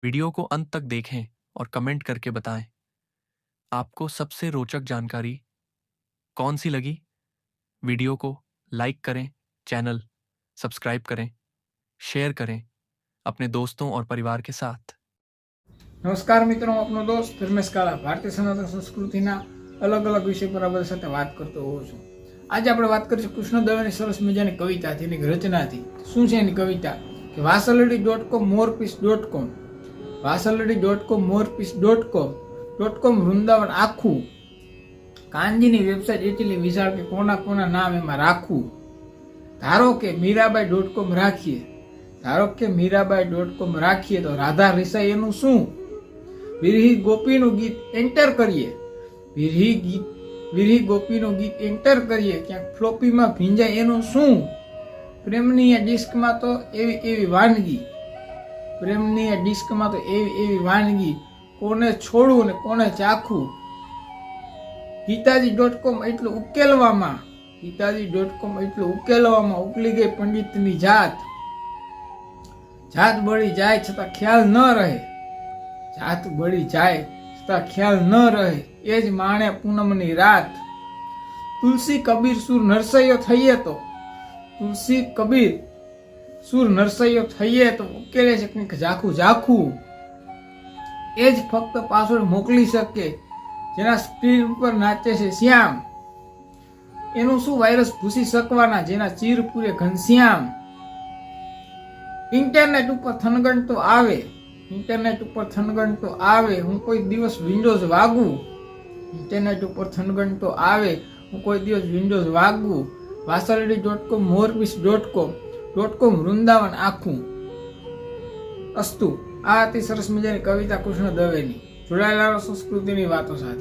Video को अंत तक देखें और कमेंट करके बताएं आपको सबसे रोचक जानकारी कौन सी लगी। वीडियो को लाइक करें, चैनल सब्सक्राइब करें, शेयर करें अपने दोस्तों और परिवार के साथ। नमस्कार मित्रों, अपनो दोस्त धर्मेश काला भारतीय सनातन संस्कृतिना अलग अलग विषय पर आपણી સાથે વાત કરતો હોઉં છું। આજે આપણે વાત કરીશું કૃષ્ણ દવેની સરસ મજાની કવિતા તેની રચનાથી। શું છે એની કવિતા કે vasaladi.com morpeace.com vasaladi.com morpeace.com Vrindavan આખું કાનજીની વેબસાઇટ એટલી વિશાળ કે કોના કોના નામ એમાં રાખવું। ધારો કે મીરાબાઈ.com રાખીએ તો રાધા રિસાઈ એનું શું? વિરહી ગોપીનું ગીત એન્ટર કરીએ વિરહી ગોપીનું ગીત એન્ટર કરીએ ક્યાંક ફ્લોપીમાં ભીંજાય એનું શું? પ્રેમની આ ડિસ્કમાં તો એવી વાનગી કોને છોડવું ને કોને ચાખવું। ગીતાજી.com એટલું ઉકેલવામાં ઉકલી ગઈ પંડિતની જાત બળી જાય છતાં ખ્યાલ ન રહે એ જ માણે પૂનમની રાત। તુલસી કબીર સુર નરસૈયો થઈએ તો ઉકેલે છે કંઈક ઝાખું એ જ ફક્ત પાસવર્ડ મોકલી શકે જેના સ્ક્રીન ઉપર નાચે છે શ્યામ। એનું શું વાયરસ ભૂસી શકવાના જેના ચીર પૂરે ઘનશ્યામ। ઇન્ટરનેટ ઉપર થનગન તો આવે હું કોઈ દિવસ વિન્ડોઝ વાગું। vasaladi.com morpeace.com વૃંદાવન આખું। અસ્તુ। આ અતિ સરસ મજાની કવિતા કૃષ્ણ દવેની। જોડાયેલા સંસ્કૃતિની વાતો સાથે।